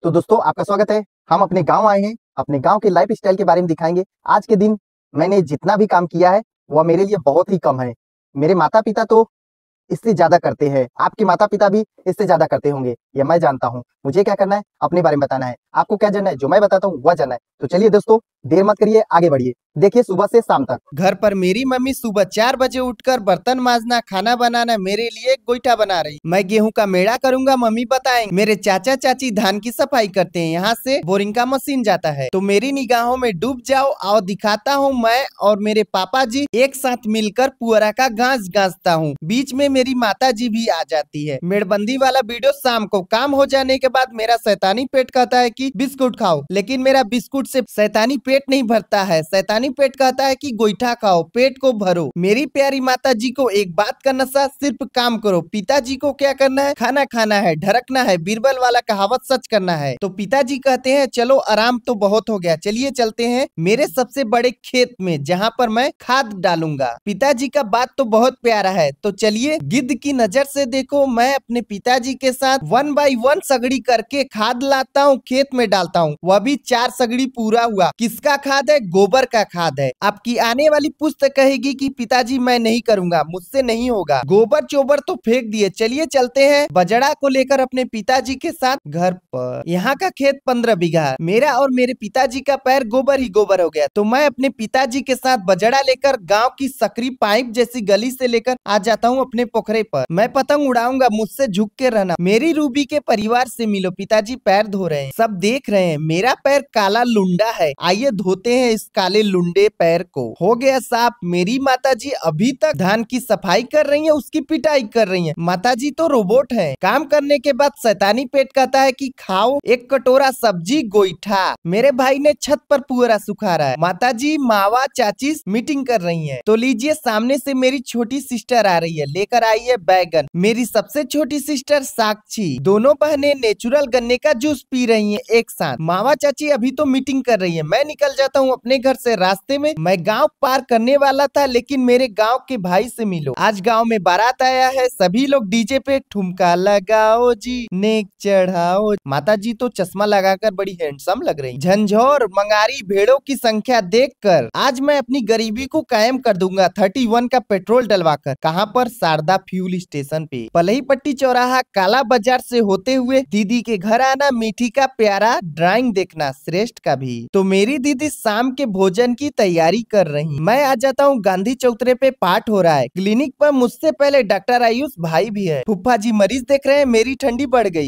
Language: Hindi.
तो दोस्तों आपका स्वागत है। हम अपने गांव आए हैं, अपने गांव के लाइफ स्टाइल के बारे में दिखाएंगे। आज के दिन मैंने जितना भी काम किया है वह मेरे लिए बहुत ही कम है। मेरे माता पिता तो इससे ज्यादा करते हैं, आपके माता पिता भी इससे ज्यादा करते होंगे, यह मैं जानता हूँ। मुझे क्या करना है, अपने बारे में बताना है। आपको क्या जानना है, जो मैं बताता हूँ वह जानना है। तो चलिए दोस्तों, देर मत करिए, आगे बढ़िए। देखिए सुबह से शाम तक घर पर मेरी मम्मी सुबह 4 बजे उठकर बर्तन माजना, खाना बनाना, मेरे लिए गोईठा बना रही। मैं गेहूं का मेड़ा करूंगा, मम्मी बताएंगे। मेरे चाचा चाची धान की सफाई करते हैं, यहाँ से बोरिंग का मशीन जाता है। तो मेरी निगाहों में डूब जाओ और दिखाता हूँ मैं और मेरे पापा जी एक साथ मिलकर पुअरा का घास गांसता हूँ। बीच में मेरी माता जी भी आ जाती है। मेड़बंदी वाला वीडियो शाम को काम हो जाने के बाद मेरा शैतानी पेट कहता है कि बिस्कुट खाओ, लेकिन मेरा बिस्कुट से शैतानी पेट नहीं भरता है। शैतानी पेट कहता है कि गोईठा खाओ, पेट को भरो। मेरी प्यारी माता जी को एक बात का नशा, सिर्फ काम करो। पिताजी को क्या करना है, खाना खाना है, ढरकना है, बीरबल वाला कहावत सच करना है। तो पिताजी कहते हैं चलो आराम तो बहुत हो गया, चलिए चलते हैं मेरे सबसे बड़े खेत में, जहाँ पर मैं खाद डालूंगा। पिताजी का बात तो बहुत प्यारा है, तो चलिए गिद्ध की नजर से देखो। मैं अपने पिताजी के साथ 1 बाई 1 सगड़ी करके खाद लाता हूँ, खेत में डालता हूँ। वह भी 4 सगड़ी पूरा हुआ। किसका खाद है, गोबर का खाद है। आपकी आने वाली पुश्त कहेगी कि पिताजी मैं नहीं करूंगा, मुझसे नहीं होगा, गोबर चोबर तो फेंक दिए। चलिए चलते हैं बजड़ा को लेकर अपने पिताजी के साथ घर पर। यहाँ का खेत 15 बीघा है। मेरा और मेरे पिताजी का पैर गोबर ही गोबर हो गया, तो मैं अपने पिताजी के साथ बजड़ा लेकर गांव की सकरी पाइप जैसी गली से लेकर आ जाता हूँ अपने पोखरे पर। मैं पतंग उड़ाऊंगा, मुझसे झुक के रहना। मेरी रूबी के परिवार से मिलो, पिताजी पैर धो रहे हैं, सब देख रहे हैं। मेरा पैर काला लुंडा है, आइए धोते हैं इस काले लुंडे पैर को। हो गया साफ। मेरी माताजी अभी तक धान की सफाई कर रही है, उसकी पिटाई कर रही है। माताजी तो रोबोट है। काम करने के बाद शैतानी पेट कहता है कि खाओ एक कटोरा सब्जी गोईठा। मेरे भाई ने छत पर पुअरा सुखा रहा है। माताजी मावा चाची मीटिंग कर रही है। तो लीजिए, सामने से मेरी छोटी सिस्टर आ रही है, लेकर आई है बैगन। मेरी सबसे छोटी सिस्टर साक्षी। दोनों बहनें नेचुरल गन्ने का जूस पी रही हैं एक साथ। मावा चाची अभी तो मीटिंग कर रही है। मैं निकल जाता हूँ अपने घर से। रास्ते में मैं गांव पार करने वाला था, लेकिन मेरे गांव के भाई से मिलो। आज गांव में बारात आया है, सभी लोग डीजे पे ठुमका लगाओ जी, नेक चढ़ाओ। माता जी तो चश्मा लगाकर बड़ी हैंडसम लग रही। झंझोर मंगारी भेड़ों की संख्या देखकर आज मैं अपनी गरीबी को कायम कर दूंगा 31 का पेट्रोल डलवाकर। कहाँ पर, शारदा फ्यूल स्टेशन पे। पलही पट्टी चौराहा काला बाजार से होते हुए दीदी के घर आना, मीठी का प्यारा ड्राइंग देखना, श्रेष्ठ का भी। तो मेरी दीदी शाम के भोजन की तैयारी कर रही। मैं आ जाता हूँ गांधी चौतरे पे, पाठ हो रहा है। क्लिनिक पर मुझसे पहले डॉक्टर आयुष भाई भी है। फूफा जी मरीज देख रहे हैं, मेरी ठंडी बढ़ गई।